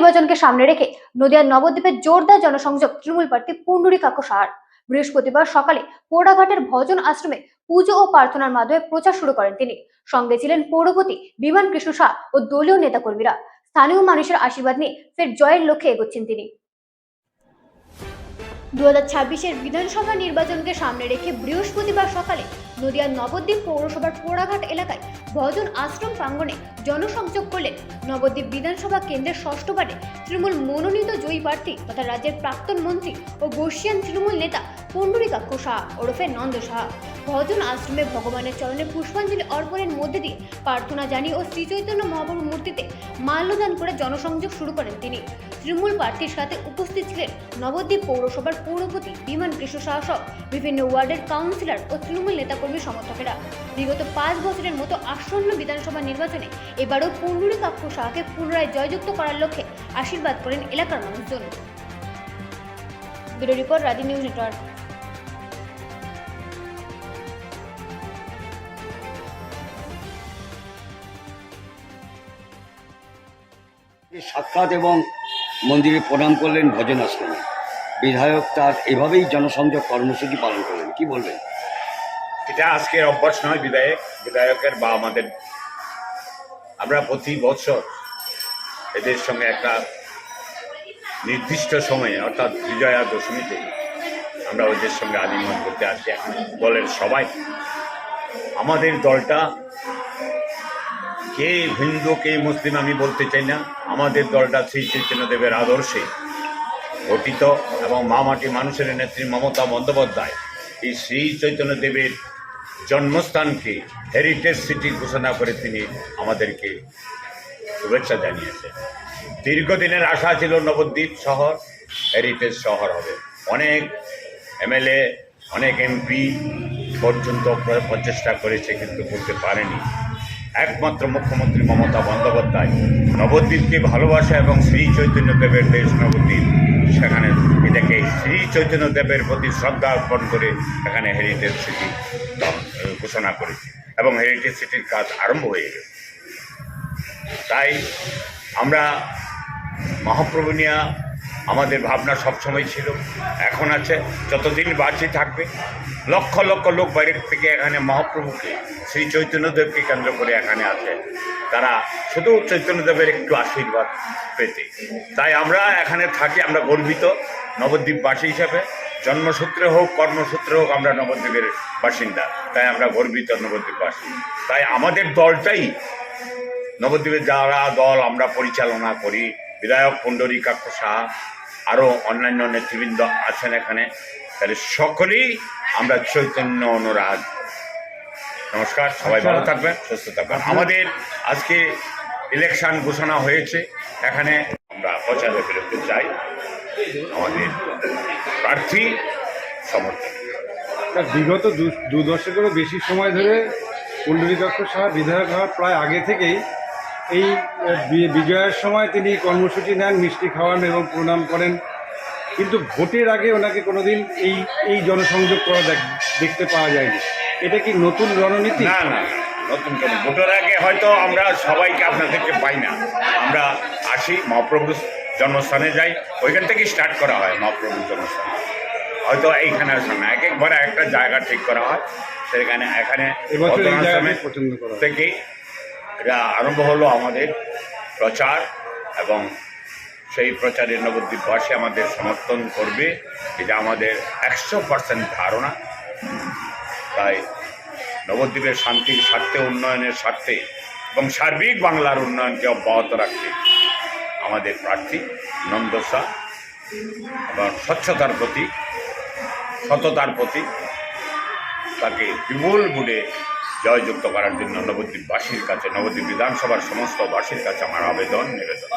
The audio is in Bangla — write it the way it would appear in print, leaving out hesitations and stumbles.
নির্বাচনকে সামনে রেখে নদিয়ার নবদ্বীপের জোরদার জনসংযোগ তৃণমূল প্রার্থী পুণ্ডরীকাক্ষ সাহার। বৃহস্পতিবার সকালে পোড়াঘাটের ভজন আশ্রমে পুজো ও প্রার্থনার মাধ্যমে প্রচার শুরু করেন তিনি। সঙ্গে ছিলেন পৌরপতি বিমান কৃষ্ণ সাহা ও দলীয় নেতাকর্মীরা। স্থানীয় মানুষের আশীর্বাদ নিয়ে ফের জয়ের লক্ষ্যে এগোচ্ছেন তিনি। 2026-এর বিধানসভা নির্বাচনকে সামনে রেখে বৃহস্পতিবার সকালে নদিয়ার নবদ্বীপ পৌরসভার পোড়াঘাট এলাকায় ভজন আশ্রম প্রাঙ্গণে জনসংযোগ করলেন নবদ্বীপ বিধানসভা কেন্দ্রের ষষ্ঠবারে তৃণমূল মনোনীত জয়ী প্রার্থী তথা রাজ্যের প্রাক্তন মন্ত্রী ও বর্ষিয়ান তৃণমূল নেতা পুণ্ডরীকাক্ষ সাহা ওরফে নন্দ সাহা। ভজন আশ্রমে ভগবানের চরণে পুষ্পাঞ্জলি অর্পণের মধ্যে দিয়ে প্রার্থনা জানিয়ে ও শ্রী চৈতন্য মহাপ্রভুর মূর্তিতে মাল্যদান করে জনসংযোগ শুরু করেন তিনি। তৃণমূল প্রার্থীর সাথে উপস্থিত ছিলেন নবদ্বীপ পৌরসভার পৌরপতি বিমান কৃষ্ণ সাহা সহ বিভিন্ন ওয়ার্ডের কাউন্সিলর ও তৃণমূল নেতাকর্মী সমর্থকেরা। বিগত 5 বছরের মতো আসন্ন বিধানসভা নির্বাচনে এবারও পুণ্ডরীকাক্ষ সাহাকে পুনরায় জয়যুক্ত করার লক্ষ্যে আশীর্বাদ করেন এলাকার মানুষজন। ব্যুরো রিপোর্ট, রাজি নিউজ নেটওয়ার্ক। সাক্ষাৎ এবং মন্দিরে প্রণাম করলেন ভজন আশ্রমে। বিধায়ক তার এভাবেই জনসংযোগ কর্মসূচি পালন করলেন, কি বলবেন? এটা আজকের অভ্যাস নয় বিধায়কের বা আমাদের। আমরা প্রতি বছর এদের সঙ্গে একটা নির্দিষ্ট সময়ে অর্থাৎ বিজয়া দশমীতে আমরা ওদের সঙ্গে আলিঙ্গন করতে আসি। এখন দলের সবাই, আমাদের দলটা কে হিন্দু কে মুসলিম আমি বলতে চাই না, আমাদের দলটা শ্রী চৈতন্যদেবের আদর্শে গঠিত এবং মা মাটি মানুষের নেত্রী মমতা বন্দ্যোপাধ্যায় এই শ্রী চৈতন্যদেবের জন্মস্থানকে হেরিটেজ সিটি ঘোষণা করে তিনি আমাদেরকে শুভেচ্ছা জানিয়েছেন। দীর্ঘদিনের আশা ছিল নবদ্বীপ শহর হেরিটেজ শহর হবে। অনেক এমএলএ অনেক এমপি পর্যন্ত প্রচেষ্টা করেছে, কিন্তু করতে পারেনি। একমাত্র মুখ্যমন্ত্রী মমতা বন্দ্যোপাধ্যায় নবদ্বীপকে ভালোবাসা এবং শ্রী চৈতন্যদেবের দেশ নবদ্বীপ, সেখানে এটাকে শ্রী চৈতন্যদেবের প্রতি শ্রদ্ধা অর্পণ করে এখানে হেরিটেজ সিটি ঘোষণা করেছে এবং হেরিটেজ সিটির কাজ আরম্ভ হয়ে গেছে। তাই আমরা মহাপ্রভু নিয়ে আমাদের ভাবনা সবসময় ছিল, এখন আছে, যতদিন বাঁচি থাকবে। লক্ষ লক্ষ লোক বাইরের থেকে এখানে মহাপ্রভুকে শ্রী চৈতন্যদেবকে কেন্দ্র করে এখানে আছে, তারা শুধু চৈতন্যদেবের একটু আশীর্বাদ পেতে। তাই আমরা এখানে থাকি, আমরা গর্বিত নবদ্বীপবাসী হিসাবে। জন্মসূত্রে হোক কর্মসূত্রে হোক আমরা নবদ্বীপের বাসিন্দা, তাই আমরা গর্বিত নবদ্বীপবাসী। তাই আমাদের দলটাই, নবদ্বীপের যারা দল আমরা পরিচালনা করি, বিধায়ক পুণ্ডরীকাক্ষ সাহা, আরও অন্যান্য নেতৃবৃন্দ আছেন এখানে, তাহলে সকলেই আমরা চৈতন্য অনুরাগ। নমস্কার, সবাই ভালো থাকবেন, সুস্থ থাকবেন। আমাদের আজকে ইলেকশন ঘোষণা হয়েছে, এখানে আমরা প্রচারে বেরোতে চাই আমাদের প্রার্থী সমর্থন। বিগত দু দশকেরও বেশি সময় ধরে পুণ্ডরীকাক্ষ সাহা বিধায়ক হওয়ার প্রায় আগে থেকেই এই বিজয়ের সময় তিনি কর্মসূচি নেন, মিষ্টি খাওয়ান এবং প্রণাম করেন, কিন্তু ভোটের আগে ওনাকে কোনোদিন এই জনসংযোগ করা দেখতে পাওয়া যায়নি। এটা কি নতুন রণনীতি? না না, নতুন কেন, ভোটের আগে হয়তো আমরা সবাইকে আপনাদেরকে পাই না, আমরা আসি মহাপ্রভুর জন্মস্থানে যাই, ওইখান থেকে স্টার্ট করা হয় মহাপ্রভুর জন্মস্থান। হয়তো এইখানে আসলে এক একবার একটা জায়গা ঠিক করা হয়, সেখানে এখানে থেকেই এটা আরম্ভ হলো আমাদের প্রচার, এবং সেই প্রচারে নবদ্বীপবাসী আমাদের সমর্থন করবে, এটা আমাদের 100% ধারণা। তাই নবদ্বীপের শান্তির স্বার্থে, উন্নয়নের স্বার্থে এবং সার্বিক বাংলার উন্নয়নকে অব্যাহত রাখতে আমাদের প্রার্থী নন্দ সাহা এবং স্বচ্ছতার প্রতি, সততার প্রতি, তাকে বিপুল ভোটে জয়যুক্ত করার জন্য নবদ্বীপবাসীর কাছে, নবদ্বীপ বিধানসভার সমস্ত বাসীর কাছে আমার আবেদন, নিবেদন।